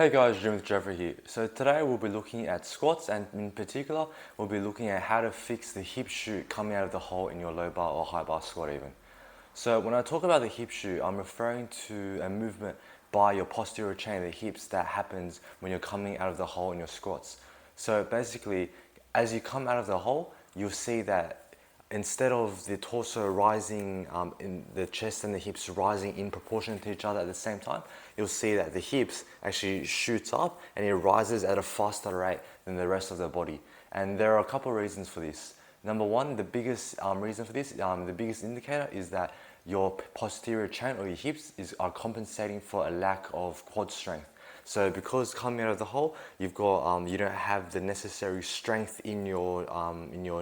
Hey guys, Jim with Jeffrey here. So today we'll be looking at squats, and in particular we'll be looking at how to fix the hip shoot coming out of the hole in your low bar or high bar squat even. So when I talk about the hip shoot, I'm referring to a movement by your posterior chain of the hips that happens when you're coming out of the hole in your squats. So basically, as you come out of the hole, you'll see that instead of the torso rising, in the chest and the hips rising in proportion to each other at the same time, you'll see that the hips actually shoots up and it rises at a faster rate than the rest of the body. And there are a couple of reasons for this. Number one, the biggest reason for this, the biggest indicator is that your posterior chain or your hips are compensating for a lack of quad strength. So because coming out of the hole, you've got you don't have the necessary strength in your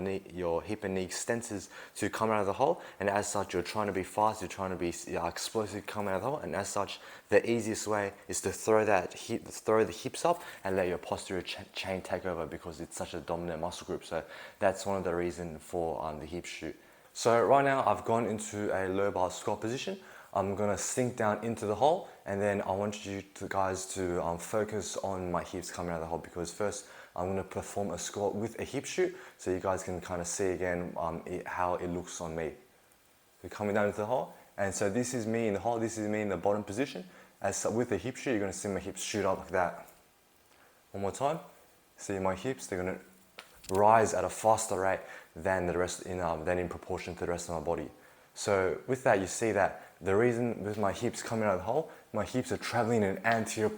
knee, your hip and knee extensors to come out of the hole, and as such, you're trying to be fast, you're trying to be explosive coming out of the hole, and as such, the easiest way is to throw the hips up and let your posterior chain take over because it's such a dominant muscle group. So that's one of the reasons for the hip shoot. So right now, I've gone into a low bar squat position. I'm gonna sink down into the hole, and then I want you guys to focus on my hips coming out of the hole, because first I'm gonna perform a squat with a hip shoot so you guys can kind of see again how it looks on me. So coming down into the hole, and so this is me in the hole, this is me in the bottom position. As with the hip shoot, you're gonna see my hips shoot up like that. One more time, see my hips, they're gonna rise at a faster rate than the rest than in proportion to the rest of my body. So with that, you see that the reason with my hips coming out of the hole, my hips are traveling in an anterior,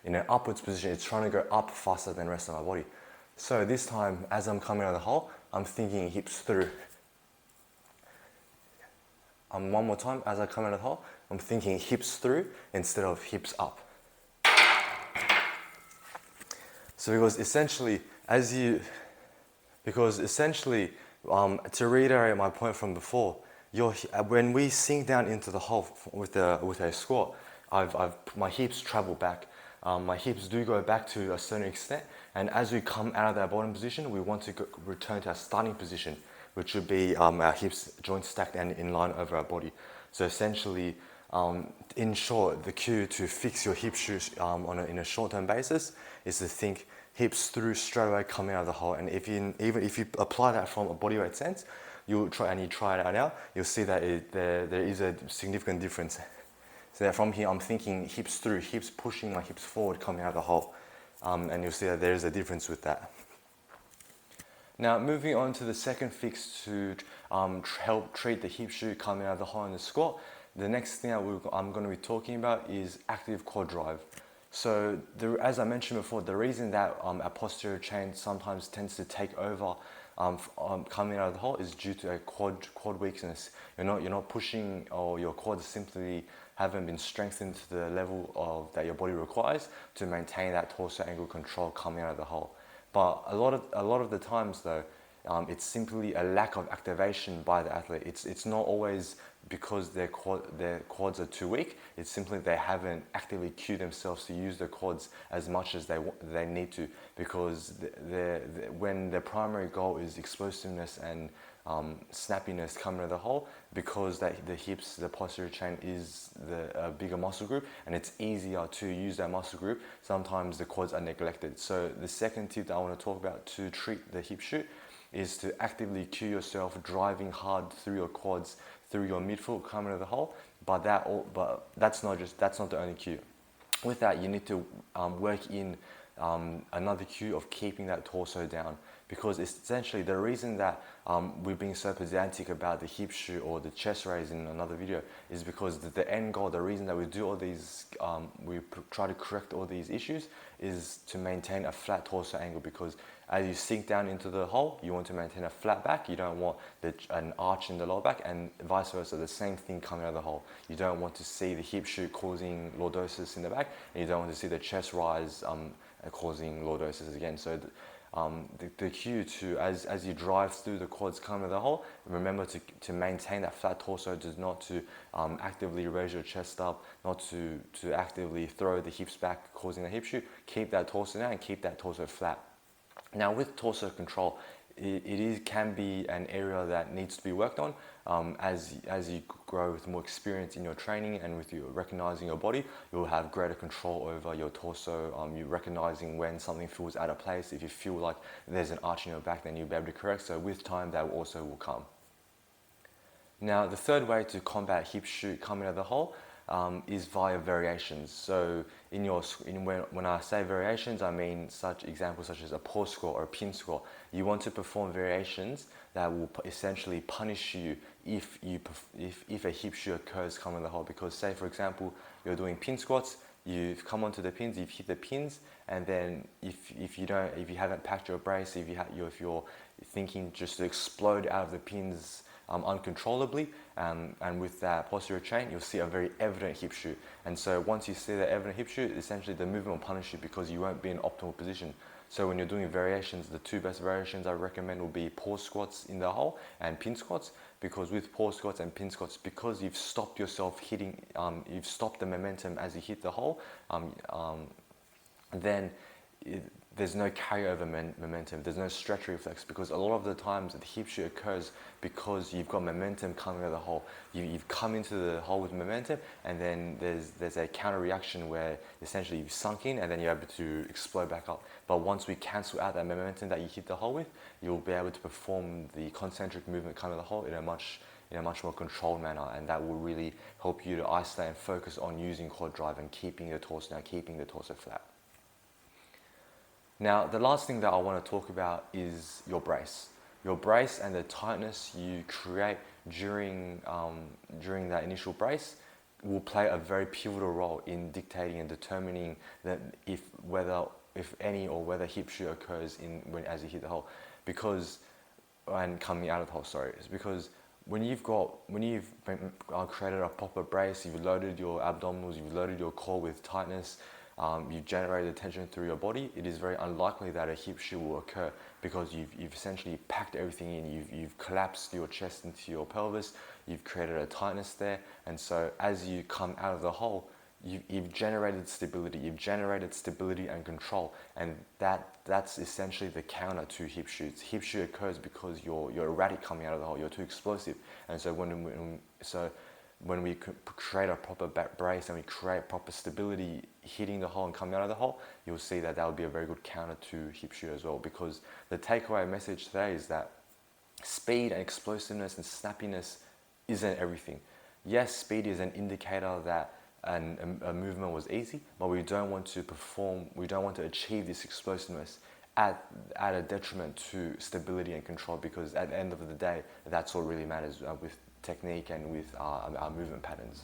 in an upwards position. It's trying to go up faster than the rest of my body. So this time, as I'm coming out of the hole, I'm thinking hips through. One more time, as I come out of the hole, I'm thinking hips through instead of hips up. So because essentially, to reiterate my point from before, when we sink down into the hole with a squat, my hips travel back. My hips do go back to a certain extent, and as we come out of that bottom position, we want to return to our starting position, which would be our hips joints stacked and in line over our body. So essentially, in short, the cue to fix your hip shoot in a short-term basis is to think hips through straight away coming out of the hole. And even if you apply that from a bodyweight sense, you try it out now, you'll see that there is a significant difference. So that from here, I'm thinking hips through, hips pushing my hips forward coming out of the hole. And you'll see that there is a difference with that. Now, moving on to the second fix to help treat the hip shoot coming out of the hole in the squat, the next thing I'm going to be talking about is active quad drive. So as I mentioned before, the reason that our posterior chain sometimes tends to take over coming out of the hole is due to a quad weakness. You're not pushing, or your quads simply haven't been strengthened to the level that your body requires to maintain that torso angle control coming out of the hole. But a lot of the times though, it's simply a lack of activation by the athlete. It's not always because their quads are too weak. It's simply they haven't actively cued themselves to use their quads as much as they need to, because when their primary goal is explosiveness and snappiness coming out of the hole, because the hips, the posterior chain is a bigger muscle group, and it's easier to use that muscle group, sometimes the quads are neglected. So the second tip that I want to talk about to treat the hip shoot is to actively cue yourself driving hard through your quads, through your midfoot coming out of the hole. But that's not the only cue. With that, you need to work in another cue of keeping that torso down, because essentially the reason that we're being so pedantic about the hip shoot or the chest raise in another video is because the end goal, the reason that we do all these, we try to correct all these issues, is to maintain a flat torso angle, because as you sink down into the hole, you want to maintain a flat back. You don't want an arch in the lower back, and vice versa, the same thing coming out of the hole. You don't want to see the hip shoot causing lordosis in the back, and you don't want to see the chest rise causing lordosis again. So the cue to, as you drive through the quads coming out of the hole, remember to maintain that flat torso, not to actively raise your chest up, not to actively throw the hips back causing the hip shoot. Keep that torso down and keep that torso flat. Now with torso control, can be an area that needs to be worked on. As you grow with more experience in your training and with you recognizing your body, you'll have greater control over your torso. You're recognizing when something feels out of place. If you feel like there's an arch in your back, then you'll be able to correct. So with time, that also will come. Now, the third way to combat hip shoot coming out of the hole is via variations. So when I say variations, I mean such examples such as a pause squat or a pin squat. You want to perform variations that will essentially punish you if a hip shoot occurs coming out of the hole. Because say for example, you're doing pin squats, you've come onto the pins, you've hit the pins, and then if you haven't packed your brace, if you're thinking just to explode out of the pins uncontrollably, and with that posterior chain, you'll see a very evident hip shoot. And so once you see that evident hip shoot, essentially the movement will punish you because you won't be in optimal position. So when you're doing variations, the two best variations I recommend will be pause squats in the hole and pin squats, because with pause squats and pin squats, because you've stopped yourself hitting, you've stopped the momentum as you hit the hole, then there's no carryover momentum, there's no stretch reflex, because a lot of the times the hip shoot occurs because you've got momentum coming out of the hole. You've come into the hole with momentum, and then there's a counter reaction where essentially you've sunk in and then you're able to explode back up. But once we cancel out that momentum that you hit the hole with, you'll be able to perform the concentric movement coming out of the hole in a much more controlled manner, and that will really help you to isolate and focus on using quad drive and keeping the torso flat. Now, the last thing that I want to talk about is your brace. Your brace and the tightness you create during that initial brace will play a very pivotal role in dictating and determining that whether hip shoot occurs as you hit the hole, and coming out of the hole. Sorry, it's because when you've created a proper brace, you've loaded your abdominals, you've loaded your core with tightness, you've generated tension through your body, it is very unlikely that a hip shoot will occur, because you've essentially packed everything in. You've collapsed your chest into your pelvis, you've created a tightness there, and so as you come out of the hole, you've generated stability and control, and that's essentially the counter to hip shoots. Hip shoot occurs because you're erratic coming out of the hole, you're too explosive, and so when we create a proper back brace and we create proper stability hitting the hole and coming out of the hole, you'll see that will be a very good counter to hip shoot as well. Because the takeaway message today is that speed and explosiveness and snappiness isn't everything. Yes, speed is an indicator that a movement was easy, but we don't want to achieve this explosiveness at a detriment to stability and control, because at the end of the day, that's what really matters with technique and with our movement patterns.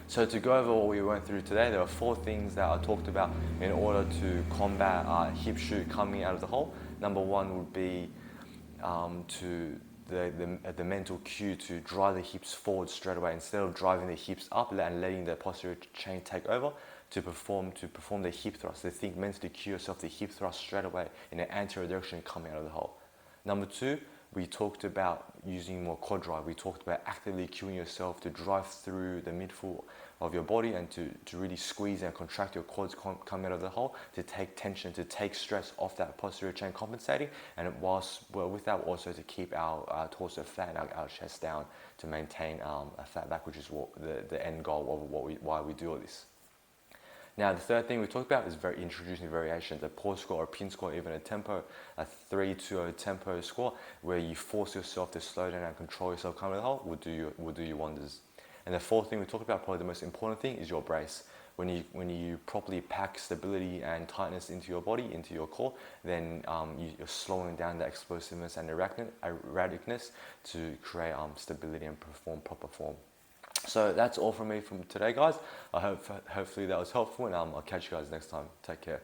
So to go over what we went through today, there are 4 things that I talked about in order to combat hip shoot coming out of the hole. Number 1 would be the mental cue to drive the hips forward straight away, instead of driving the hips up and letting the posterior chain take over to perform the hip thrust. So think mentally cue yourself to hip thrust straight away in an anterior direction coming out of the hole. Number 2, we talked about using more quad drive. We talked about actively cueing yourself to drive through the midfoot of your body and to really squeeze and contract your quads coming out of the hole, to take tension, to take stress off that posterior chain compensating, and with that also to keep our torso flat and our chest down, to maintain a flat back, which is what the end goal of why we do all this. Now, the third thing we talked about is introducing variations, a pause squat or a pin squat, even a 3-2-0 tempo squat, where you force yourself to slow down and control yourself coming out of the hole, will do you wonders. And the fourth thing we talked about, probably the most important thing, is your brace. When you properly pack stability and tightness into your body, into your core, then you're slowing down the explosiveness and erraticness to create stability and perform proper form. So that's all from me from today, guys. Hopefully that was helpful, and I'll catch you guys next time. Take care.